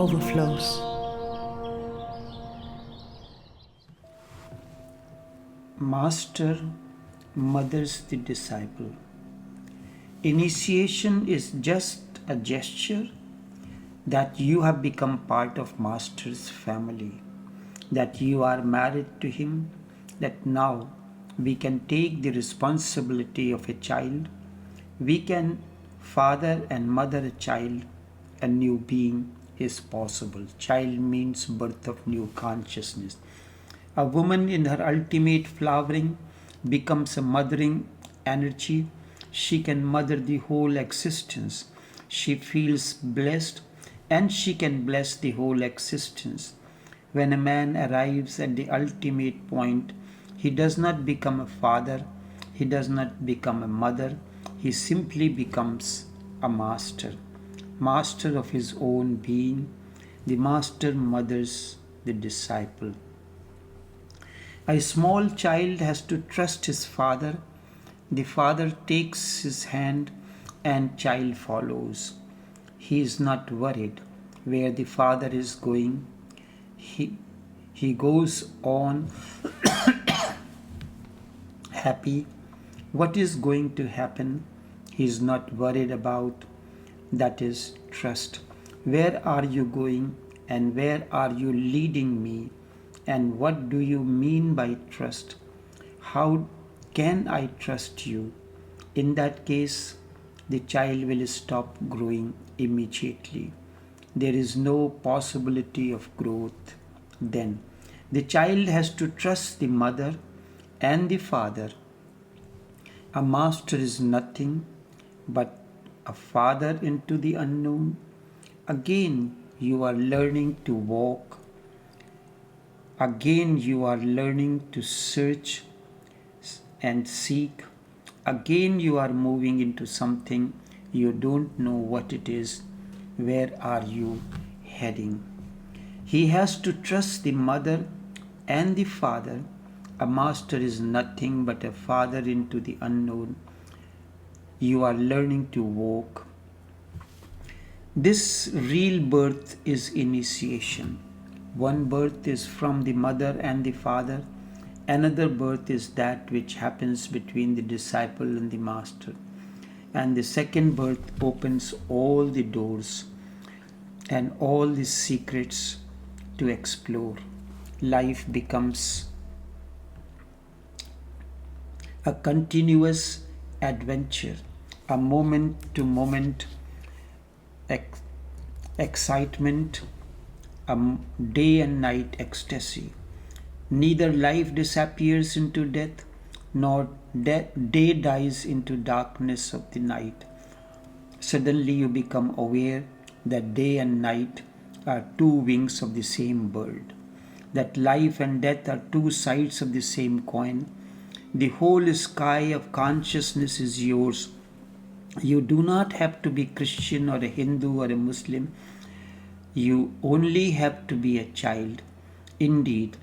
Overflows. Master mothers the disciple. Initiation is just a gesture that you have become part of Master's family, that you are married to him, that now we can take the responsibility of a child. We can father and mother a child. A new being is possible. Child means birth of new consciousness. A woman in her ultimate flowering becomes a mothering energy. She can mother the whole existence. She feels blessed and she can bless the whole existence. When a man arrives at the ultimate point, he does not become a father, he does not become a mother, he simply becomes a master. Master of his own being. The master mothers the disciple. A small child has to trust his father. The father takes his hand and child follows. He is not worried where the father is going. He goes on happy. What is going to happen? He is not worried about. That is trust. Where are you going and where are you leading me? And what do you mean by trust? How can I trust you? In that case, the child will stop growing immediately. There is no possibility of growth then. The child has to trust the mother and the father. A master is nothing but a father into the unknown. Again, you are learning to walk. Again, you are learning to search and seek. Again, you are moving into something you don't know what it is. Where are you heading? He has to trust the mother and the father. A master is nothing but a father into the unknown. You are learning to walk. This real birth is initiation. One birth is from the mother and the father. Another birth is that which happens between the disciple and the master. And the second birth opens all the doors and all the secrets to explore. Life becomes a continuous adventure, a moment to moment excitement, a day and night ecstasy. Neither life disappears into death, nor day dies into darkness of the night. Suddenly you become aware that day and night are two wings of the same bird, that life and death are two sides of the same coin. The whole sky of consciousness is yours. You do not have to be Christian or a Hindu or a Muslim. You only have to be a child. Indeed,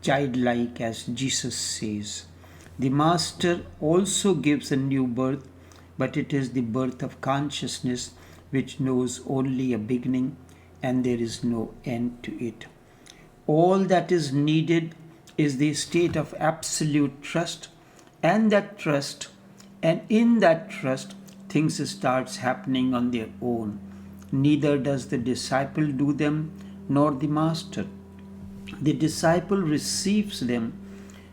childlike, as Jesus says. The Master also gives a new birth, but it is the birth of consciousness which knows only a beginning and there is no end to it. All that is needed is the state of absolute trust, and in that trust, things starts happening on their own. Neither does the disciple do them nor the master. The disciple receives them.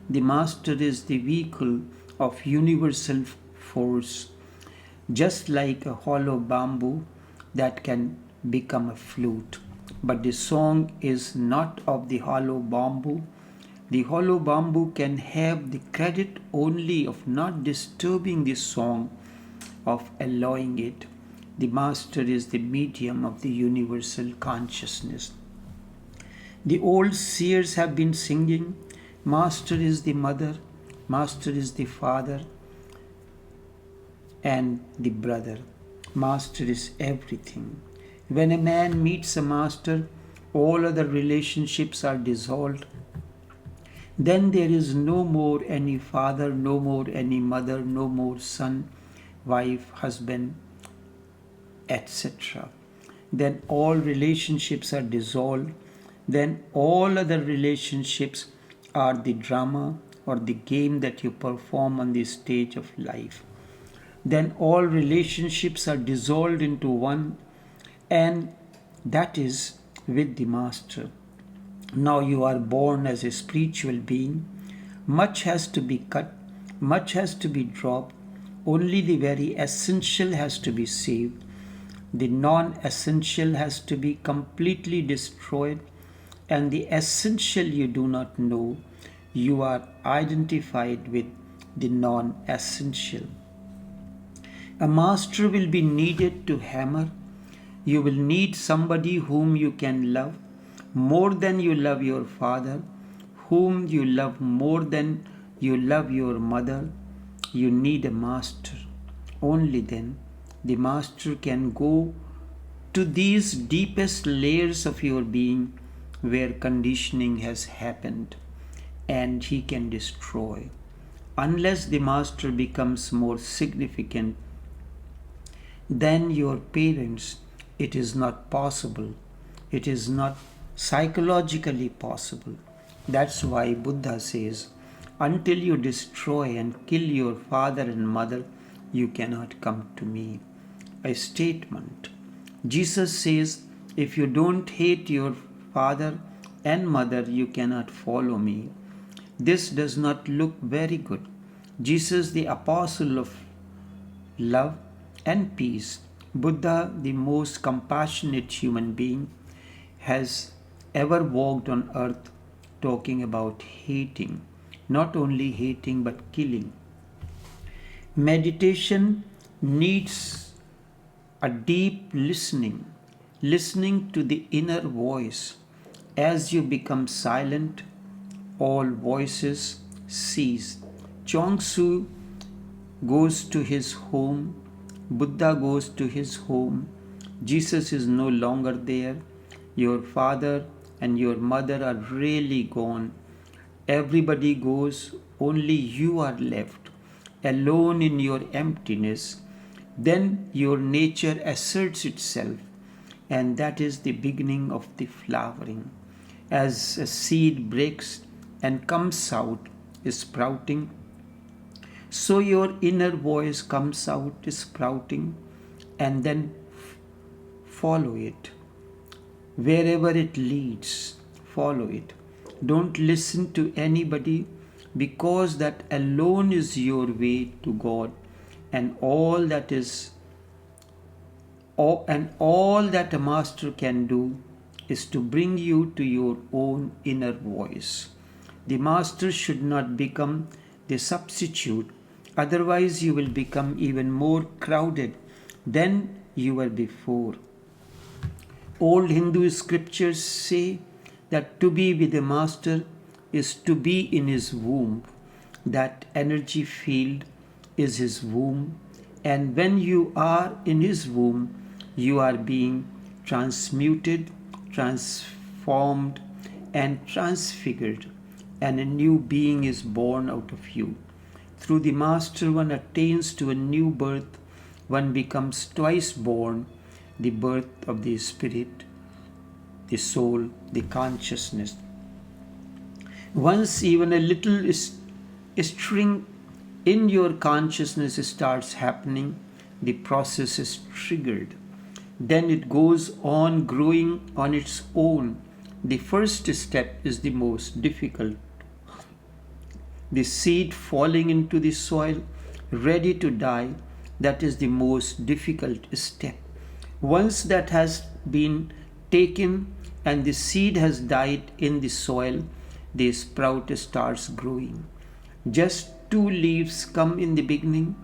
The master is the vehicle of universal force, just like a hollow bamboo that can become a flute. But the song is not of the hollow bamboo. The hollow bamboo can have the credit only of not disturbing the song, of allowing it. The master is the medium of the universal consciousness. The old seers have been singing, Master is the mother, Master is the father and the brother. Master is everything. When a man meets a master, all other relationships are dissolved. Then there is no more any father, no more any mother, no more son, wife, husband, etc. then all relationships are dissolved, then all other relationships are the drama or the game that you perform on the stage of life. Then all relationships are dissolved into one, and that is with the Master. Now you are born as a spiritual being. Much has to be cut, much has to be dropped. Only the very essential has to be saved. The non-essential has to be completely destroyed, and the essential you do not know. You are identified with the non-essential. A master will be needed to hammer. You will need somebody whom you can love more than you love your father, whom you love more than you love your mother. You need a master. Only then the master can go to these deepest layers of your being where conditioning has happened, and he can destroy. Unless the master becomes more significant than your parents, it is not possible. It is not psychologically possible. That's why Buddha says, until you destroy and kill your father and mother, you cannot come to me. A statement. Jesus says, if you don't hate your father and mother, you cannot follow me. This does not look very good. Jesus, the apostle of love and peace, Buddha, the most compassionate human being, has ever walked on earth, talking about hating. Not only hating but killing. Meditation needs a deep listening to the inner voice. As you become silent, all voices cease. Chuang Tzu goes to his home, Buddha goes to his home, Jesus is no longer there, your father and your mother are really gone. Everybody goes, only you are left, alone in your emptiness. Then your nature asserts itself, and that is the beginning of the flowering. As a seed breaks and comes out, sprouting, so your inner voice comes out, sprouting, and then follow it. Wherever it leads, follow it. Don't listen to anybody, because that alone is your way to God, and all that a master can do is to bring you to your own inner voice. The master should not become the substitute, otherwise you will become even more crowded than you were before. Old Hindu scriptures say that to be with the master is to be in his womb. That energy field is his womb, and when you are in his womb, you are being transmuted, transformed, and transfigured, and a new being is born out of you. Through the master, one attains to a new birth, one becomes twice born, the birth of the spirit, the soul, the consciousness. Once even a little string in your consciousness starts happening, the process is triggered. Then it goes on growing on its own. The first step is the most difficult. The seed falling into the soil, ready to die, that is the most difficult step. Once that has been taken and the seed has died in the soil, the sprout starts growing. Just 2 leaves come in the beginning,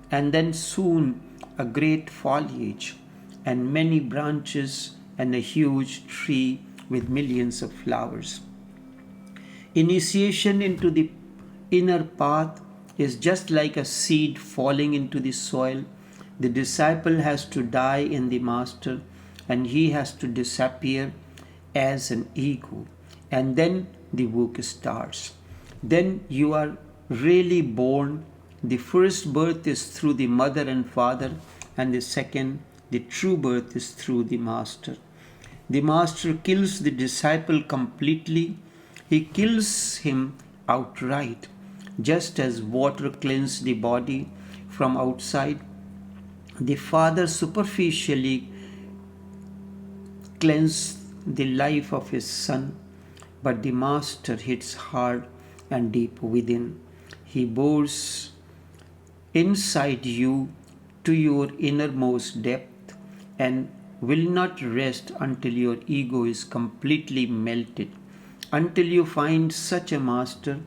and then soon a great foliage and many branches and a huge tree with millions of flowers. Initiation into the inner path is just like a seed falling into the soil. The disciple has to die in the master, and he has to disappear as an ego, and then the work starts. Then you are really born. The first birth is through the mother and father, and the second The true birth is through the Master. The Master kills the disciple completely. He kills him outright. Just as water cleanses the body from outside, the Father superficially cleanses the life of his Son, but the Master hits hard and deep within. He bores inside you to your innermost depth and will not rest until your ego is completely melted. Until you find such a master,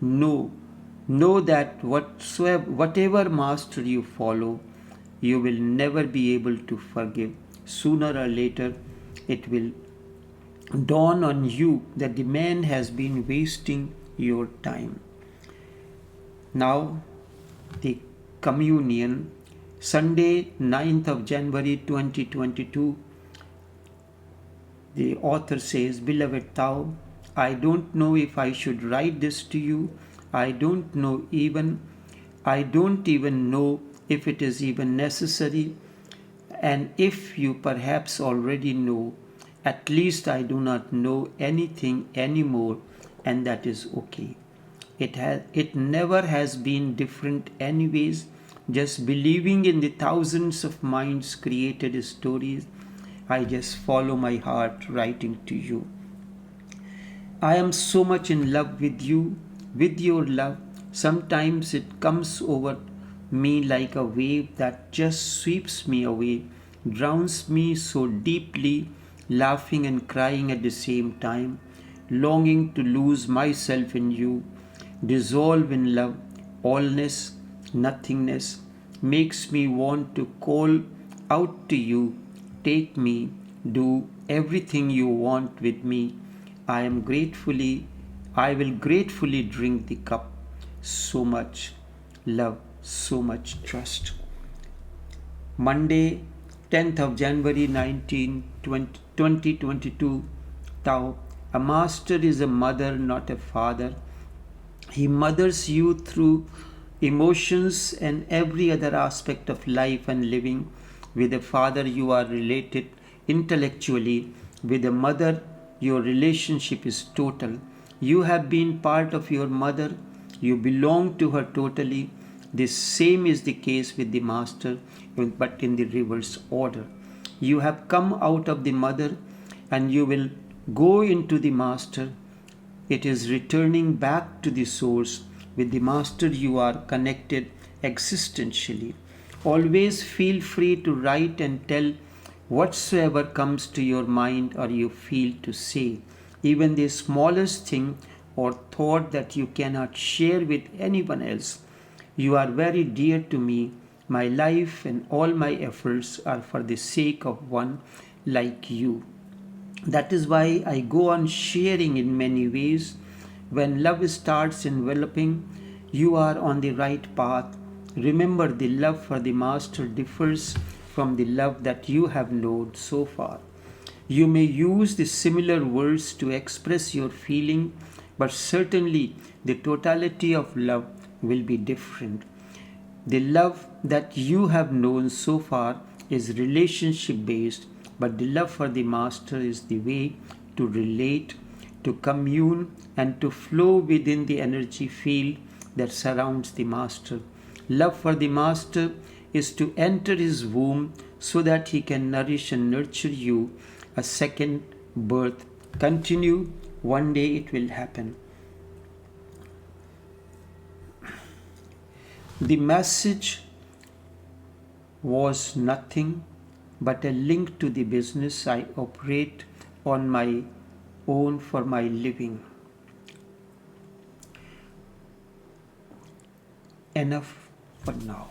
know that whatever master you follow, you will never be able to forgive. Sooner or later, it will dawn on you that the man has been wasting your time. Now, the communion, Sunday, 9th of January 2022. The author says, Beloved Tao, I don't know if I should write this to you. I don't even know if it is even necessary. And if you perhaps already know, at least I do not know anything anymore, and that is okay. It never has been different anyways. Just believing in the thousands of minds created stories, I just follow my heart writing to you. I am so much in love with you, with your love. Sometimes it comes over me like a wave that just sweeps me away, drowns me so deeply, laughing and crying at the same time, longing to lose myself in you, dissolve in love, allness, nothingness, makes me want to call out to you, take me, do everything you want with me. I will gratefully drink the cup. So much love, so much trust. Monday, 10th of January 2022. Tao, a master is a mother, not a father. He mothers you through emotions and every other aspect of life and living. With a father, you are related intellectually. With a mother, your relationship is total. You have been part of your mother. You belong to her totally. The same is the case with the master, but in the reverse order. You have come out of the mother and you will go into the master. It is returning back to the source. With the master, you are connected existentially. Always feel free to write and tell whatsoever comes to your mind or you feel to say, even the smallest thing or thought that you cannot share with anyone else. You are very dear to me. My life and all my efforts are for the sake of one like you. That is why I go on sharing in many ways. When love starts enveloping, you are on the right path. Remember, the love for the Master differs from the love that you have known so far. You may use the similar words to express your feeling, but certainly the totality of love will be different. The love that you have known so far is relationship based, but the love for the Master is the way to relate, to commune, and to flow within the energy field that surrounds the Master. Love for the Master is to enter his womb so that he can nourish and nurture you. A second birth. Continue. One day it will happen. The message was nothing but a link to the business I operate on my own for my living. Enough for now.